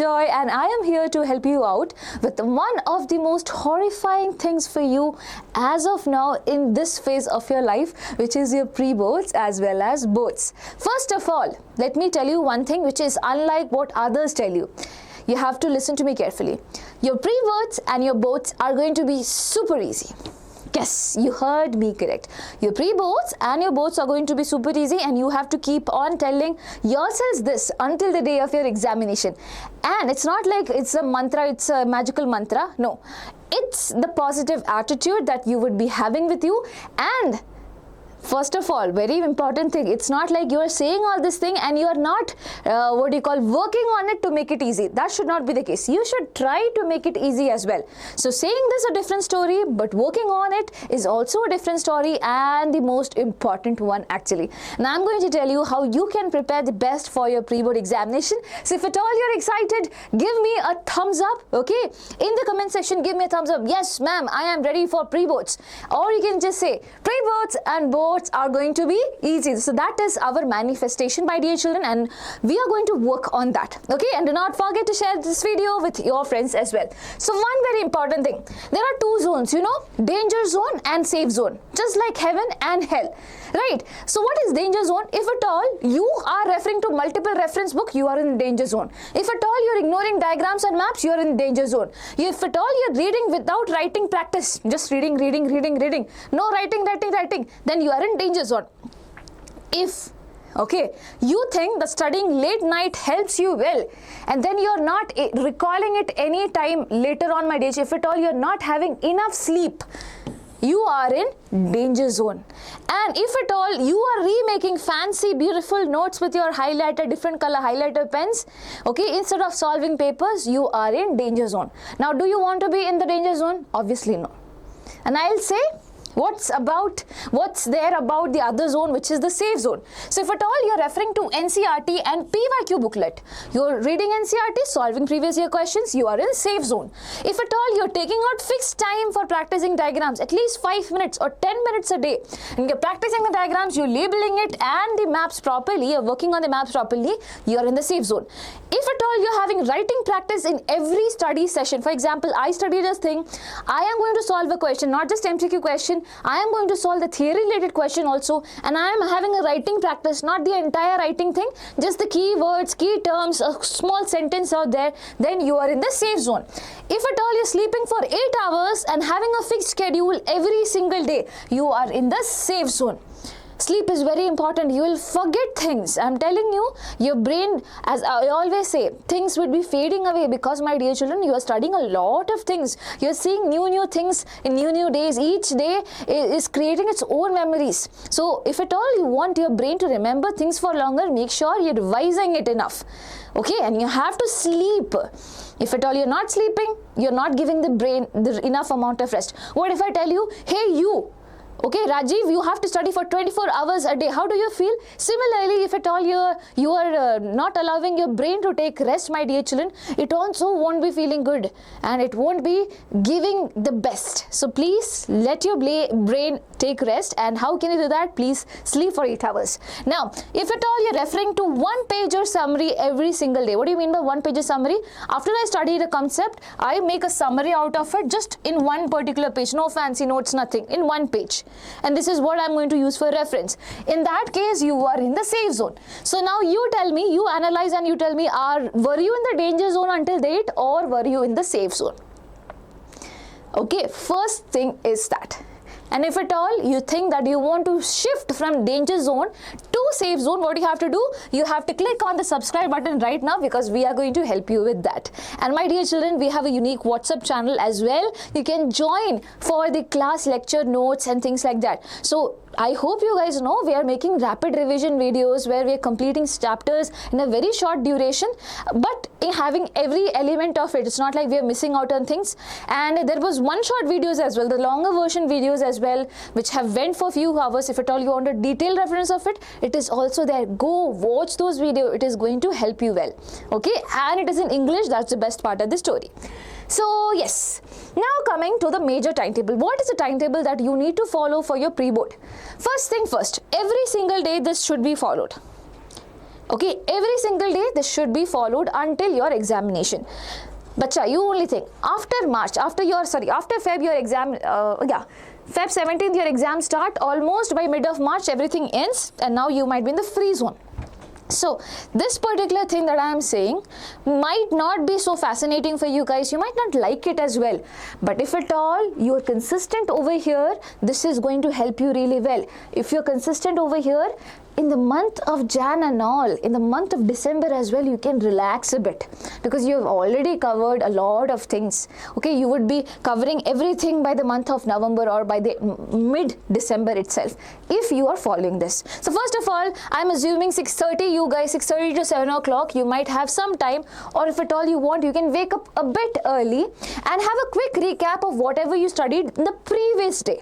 Joy, and I am here to help you out with one of the most horrifying things for you as of now in this phase of your life, which is your pre-boards as well as boards. First of all, let me tell you one thing which is unlike what others tell you. You have to listen to me carefully. Your pre-boards and your boards are going to be super easy. Yes, you heard me correct. Your pre-boards and your boards are going to be super easy, and you have to keep on telling yourselves this until the day of your examination. And it's not like it's a mantra, it's a magical mantra. No, it's the positive attitude that you would be having with you. And first of all, very important thing, it's not like you are saying all this thing and you are not working on it to make it easy. That should not be the case. You should try to make it easy as well. So saying this is a different story, but working on it is also a different story, and the most important one actually. Now I'm going to tell you how you can prepare the best for your pre-board examination. So if at all you're excited, give me a thumbs up, okay? In the comment section, give me a thumbs up. Yes, ma'am, I am ready for pre-boards. Or you can just say pre-boards and boards are going to be easy. So that is our manifestation, my dear children, and we are going to work on that, okay? And do not forget to share this video with your friends as well. So one very important thing, there are two zones, you know, danger zone and safe zone, just like heaven and hell, right? So what is danger zone? If at all you are referring to multiple reference book, you are in danger zone. If at all you're ignoring diagrams and maps, you are in danger zone. If at all you're reading without writing practice, just reading, no writing, then you are in danger zone. If you think that studying late night helps you well, and then you're not recalling it any time later on, my days, if at all you're not having enough sleep, you are in danger zone. And if at all you are remaking fancy beautiful notes with your highlighter, different color highlighter pens, okay, instead of solving papers, you are in danger zone. Now, do you want to be in the danger zone? Obviously no. And I'll say what's there about the other zone, which is the safe zone. So if at all you're referring to NCERT and PYQ booklet, you're reading NCERT, solving previous year questions, you are in safe zone. If at all you're taking out fixed time for practicing diagrams, at least 5 minutes or 10 minutes a day, and you're practicing the diagrams, you're labeling it and the maps properly, you're working on the maps properly, you're in the safe zone. If at all you're having writing practice in every study session, for example, I studied this thing, I am going to solve a question, not just MCQ question, I am going to solve the theory related question also, and I am having a writing practice, not the entire writing thing, just the key words, key terms, a small sentence out there, then you are in the safe zone. If at all you're sleeping for 8 hours and having a fixed schedule every single day, you are in the safe zone. Sleep is very important. You will forget things. I'm telling you, your brain, as I always say, things would be fading away because, my dear children, you are studying a lot of things. You're seeing new things in new days. Each day is creating its own memories. So if at all you want your brain to remember things for longer, make sure you're revising it enough. Okay, and you have to sleep. If at all you're not sleeping, you're not giving the brain the enough amount of rest. What if I tell you, hey you, okay, Rajiv, you have to study for 24 hours a day. How do you feel? Similarly, if at all you are not allowing your brain to take rest, my dear children, it also won't be feeling good and it won't be giving the best. So please let your brain take rest. And how can you do that? Please sleep for 8 hours. Now, if at all you're referring to one-pager summary every single day. What do you mean by one-pager summary? After I study the concept, I make a summary out of it just in one particular page. No fancy notes, nothing. In one page. And this is what I'm going to use for reference. In that case, you are in the safe zone. So now you tell me, you analyze and you tell me, were you in the danger zone until date or were you in the safe zone? Okay, first thing is that. And if at all you think that you want to shift from danger zone to safe zone, what you have to do? You have to click on the subscribe button right now, because we are going to help you with that. And my dear children, we have a unique WhatsApp channel as well. You can join for the class lecture notes and things like that. So I hope you guys know we are making rapid revision videos where we are completing chapters in a very short duration, but in having every element of it. It's not like we are missing out on things. And there was one short videos as well, the longer version videos as well, which have went for few hours. If at all you want a detailed reference of it, it is also there. Go watch those videos. It is going to help you well. Okay, and it is in English. That's the best part of the story. So yes, now coming to the major timetable. What is the timetable that you need to follow for your pre-board? First thing first, every single day this should be followed. Okay, every single day this should be followed until your examination. Bacha, you only think after March, after Feb your exam, Feb 17th your exam start, almost by mid of March everything ends, and now you might be in the free zone. So this particular thing that I am saying might not be so fascinating for you guys. You might not like it as well. But if at all you are consistent over here, this is going to help you really well. If you're consistent over here, in the month of Jan and all, in the month of December as well, you can relax a bit because you have already covered a lot of things. Okay, you would be covering everything by the month of November or by the mid-December itself if you are following this. So first of all, I'm assuming 6:30, you guys 6:30 to 7 o'clock, you might have some time, or if at all you want, you can wake up a bit early and have a quick recap of whatever you studied in the previous day.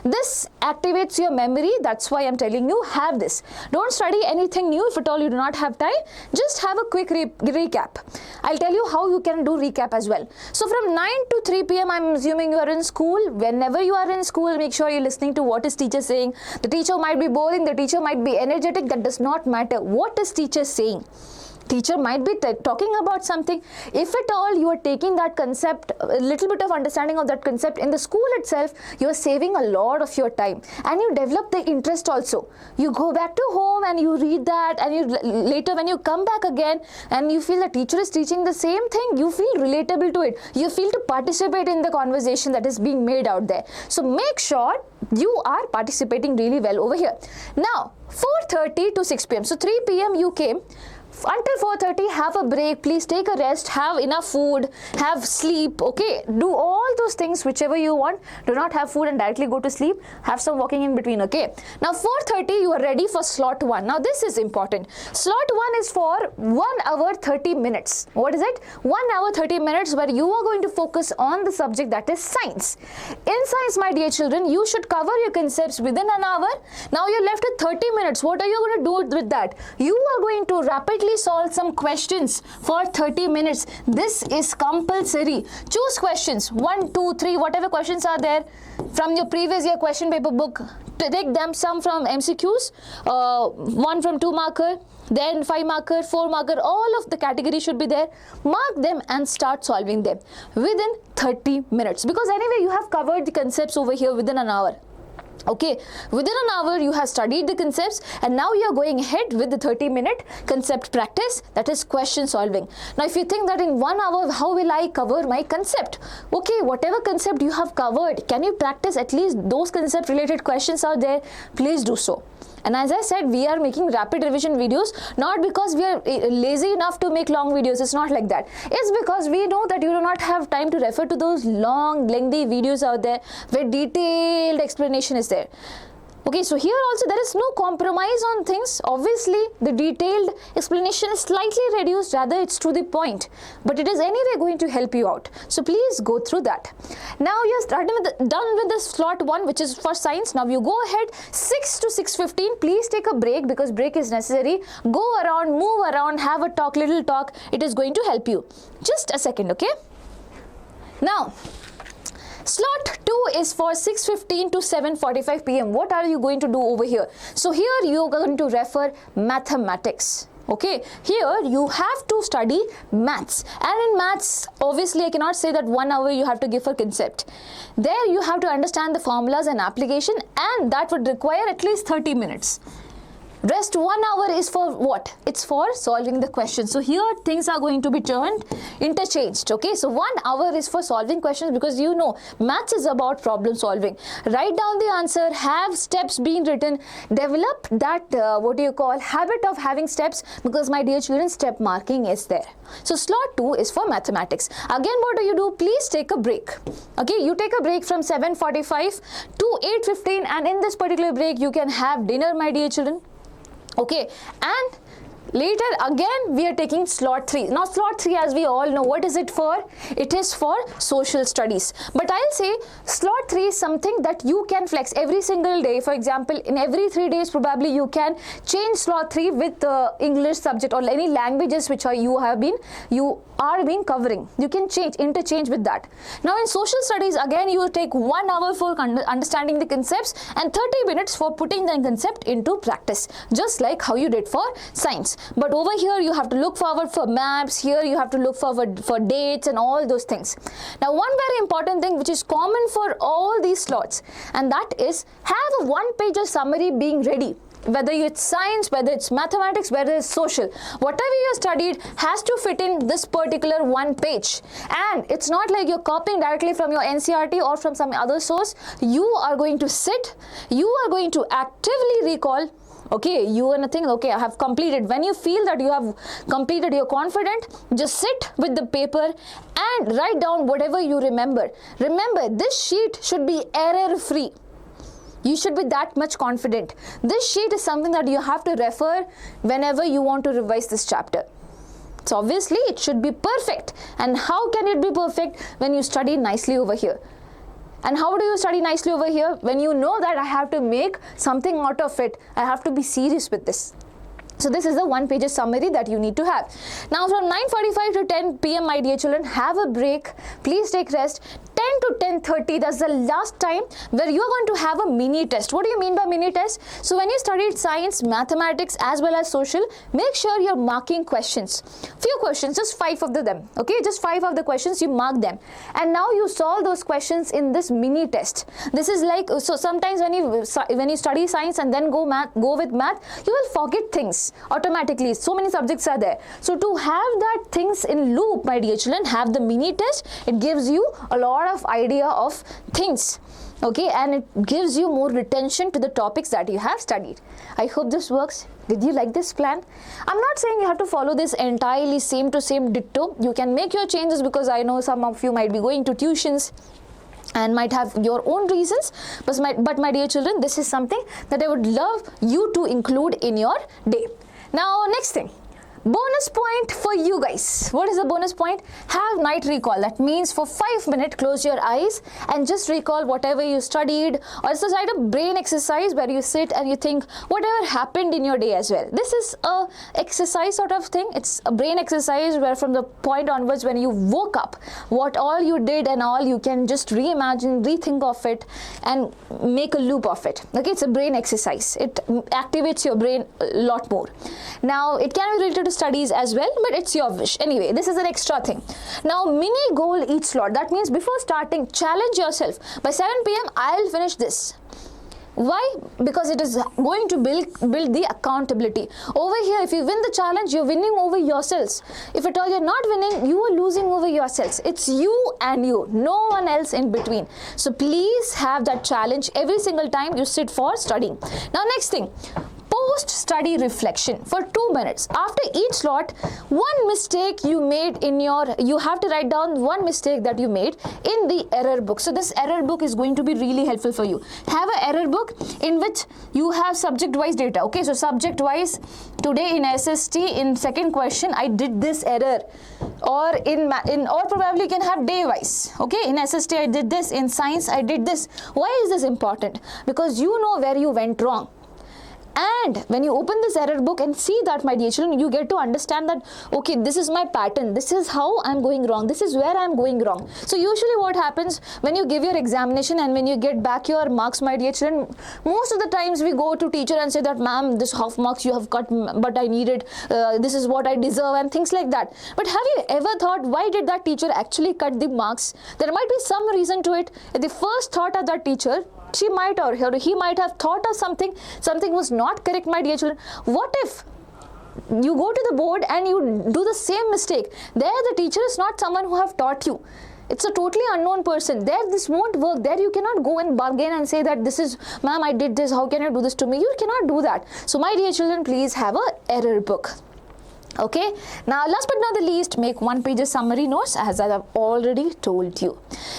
This activates your memory. That's why I'm telling you, have this. Don't study anything new if at all you do not have time. Just have a quick recap. I'll tell you how you can do recap as well. So from 9 to 3 p.m. I'm assuming you are in school. Whenever you are in school, make sure you're listening to what is teacher saying. The teacher might be boring, the teacher might be energetic. That does not matter. What is teacher saying? Teacher might be talking about something. If at all you are taking that concept, a little bit of understanding of that concept in the school itself, you are saving a lot of your time and you develop the interest also. You go back to home and you read that, and you later when you come back again and you feel the teacher is teaching the same thing, you feel relatable to it. You feel to participate in the conversation that is being made out there. So make sure you are participating really well over here. Now 4:30 to 6 p.m. So 3 p.m. you came. Until 4:30, have a break, please take a rest, have enough food, have sleep, okay, do all those things whichever you want. Do not have food and directly go to sleep, have some walking in between, okay. Now 4:30, you are ready for slot 1. Now this is important. Slot 1 is for 1 hour 30 minutes. What is it? 1 hour 30 minutes where you are going to focus on the subject that is science. In science, my dear children, you should cover your concepts within an hour. Now you're left with 30 minutes. What are you going to do with that? You are going to rapidly solve some questions for 30 minutes. This is compulsory. Choose questions 1, 2, 3, whatever questions are there from your previous year question paper book. Take them, some from MCQs, 1 from 2 marker, then 5 marker, 4 marker, all of the categories should be there. Mark them and start solving them within 30 minutes, because anyway you have covered the concepts over here within an hour. Okay, within an hour you have studied the concepts, and now you are going ahead with the 30-minute concept practice, that is question solving. Now if you think that in 1 hour how will I cover my concept? Okay, whatever concept you have covered, can you practice at least those concept related questions out there? Please do so. And as I said, we are making rapid revision videos not because we are lazy enough to make long videos. It's not like that. It's because we know that you do not have time to refer to those long, lengthy videos out there where detailed explanation is there. Okay, so here also there is no compromise on things. Obviously, the detailed explanation is slightly reduced, rather it's to the point. But it is anyway going to help you out. So please go through that. Now you're done with the slot 1, which is for science. Now you go ahead 6 to 6:15. Please take a break because break is necessary. Go around, move around, have a talk, little talk. It is going to help you. Just a second, okay? Now, slot 2 is for 6:15 to 7:45 p.m. What are you going to do over here? So here you are going to refer mathematics. Okay, here you have to study maths, and in maths obviously I cannot say that 1 hour you have to give for concept. There you have to understand the formulas and application, and that would require at least 30 minutes. Rest 1 hour is for what? It's for solving the question. So here things are going to be turned interchanged. Okay, so 1 hour is for solving questions, because you know maths is about problem solving. Write down the answer, have steps being written, develop that habit of having steps, because my dear children, step marking is there. So slot 2 is for mathematics. Again, what do? Please take a break. Okay, you take a break from 7:45 to 8:15, and in this particular break you can have dinner, my dear children. Okay, and later again we are taking slot 3. Now slot 3, as we all know, what is it for? It is for social studies. But I'll say slot 3 is something that you can flex every single day. For example, in every 3 days probably you can change slot 3 with the English subject or any languages which you are being covering. You can interchange with that. Now in social studies, again you will take 1 hour for understanding the concepts and 30 minutes for putting the concept into practice, just like how you did for science. but over here you have to look forward for maps, here you have to look forward for dates and all those things. Now one very important thing which is common for all these slots, and that is have a one-pager summary being ready. Whether it's science, whether it's mathematics, whether it's social, whatever you studied has to fit in this particular one page. And it's not like you're copying directly from your NCERT or from some other source. You are going to sit, you are going to actively recall. Okay, you are nothing, okay, I have completed. When you feel that you have completed, you're confident, just sit with the paper and write down whatever you remember. Remember, this sheet should be error-free. You should be that much confident. This sheet is something that you have to refer whenever you want to revise this chapter. So obviously it should be perfect. And how can it be perfect? When you study nicely over here. And how do you study nicely over here? When you know that I have to make something out of it. I have to be serious with this. So this is the one-page summary that you need to have. Now from 9:45 to 10 p.m. my dear children, have a break. Please take rest. 10 to 10:30, that's the last time where you are going to have a mini test. What do you mean by mini test? So when you studied science, mathematics as well as social, make sure you're marking questions. Few questions, just 5 of them. Okay, just 5 of the questions, you mark them. And now you solve those questions in this mini test. This is like, so sometimes when you study science and then go with math, you will forget things automatically. So many subjects are there. So to have that things in loop, my dear children, have the mini test. It gives you a lot of idea of things, okay, and it gives you more retention to the topics that you have studied. I hope this works. Did you like this plan? I'm not saying you have to follow this entirely same to same ditto. You can make your changes, because I know some of you might be going to tuitions and might have your own reasons, but my dear children, this is something that I would love you to include in your day. Now next thing, bonus point for you guys. What is the bonus point? Have night recall. That means for 5 minutes, close your eyes and just recall whatever you studied, or it's a kind of brain exercise where you sit and you think whatever happened in your day as well. This is a exercise sort of thing. It's a brain exercise where from the point onwards when you woke up, what all you did and all, you can just reimagine, rethink of it and make a loop of it. Okay, it's a brain exercise. It activates your brain a lot more. Now it can be related to studies as well, but it's your wish. Anyway, this is an extra thing. Now mini goal each slot. That means before starting, challenge yourself. By 7 p.m. I'll finish this. Why? Because it is going to build the accountability. Over here, if you win the challenge, you're winning over yourselves. If at all you're not winning, you are losing over yourselves. It's you and you, no one else in between. So please have that challenge every single time you sit for studying. Now next thing, post-study reflection for 2 minutes. After each slot, one mistake you made you have to write down one mistake that you made in the error book. So this error book is going to be really helpful for you. Have an error book in which you have subject-wise data. Okay, so subject-wise, today in SST, in second question, I did this error. Or or probably you can have day-wise. Okay, in SST I did this, in science I did this. Why is this important? Because you know where you went wrong. And when you open this error book and see that, my dear children, you get to understand that, okay, this is my pattern, this is how I'm going wrong, this is where I'm going wrong. So usually what happens when you give your examination and when you get back your marks, my dear children, most of the times we go to teacher and say that, ma'am, this half marks you have cut, but I needed, this is what I deserve, and things like that. But have you ever thought, why did that teacher actually cut the marks? There might be some reason to it. The first thought of that teacher, she might or he might have thought of something was not correct, my dear children. What if you go to the board and you do the same mistake? There the teacher is not someone who have taught you. It's a totally unknown person. There this won't work. There you cannot go and bargain and say that this is, ma'am, I did this, how can you do this to me? You cannot do that. So my dear children, please have a error book. Okay, now last but not the least, make one-page summary notes, as I have already told you.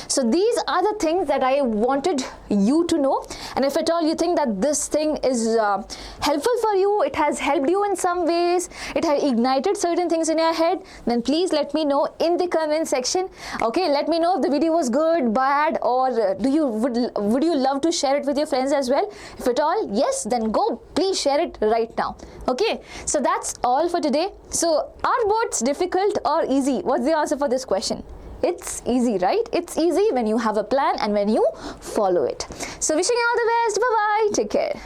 So these are the things that I wanted you to know, and if at all you think that this thing is helpful for you, it has helped you in some ways, it has ignited certain things in your head, then please let me know in the comment section. Okay, let me know if the video was good, bad, or would you love to share it with your friends as well? If at all yes, then go, please share it right now. Okay, so that's all for today. So are boards difficult or easy? What's the answer for this question? It's easy, right? It's easy when you have a plan and when you follow it. So wishing you all the best. Bye-bye. Take care.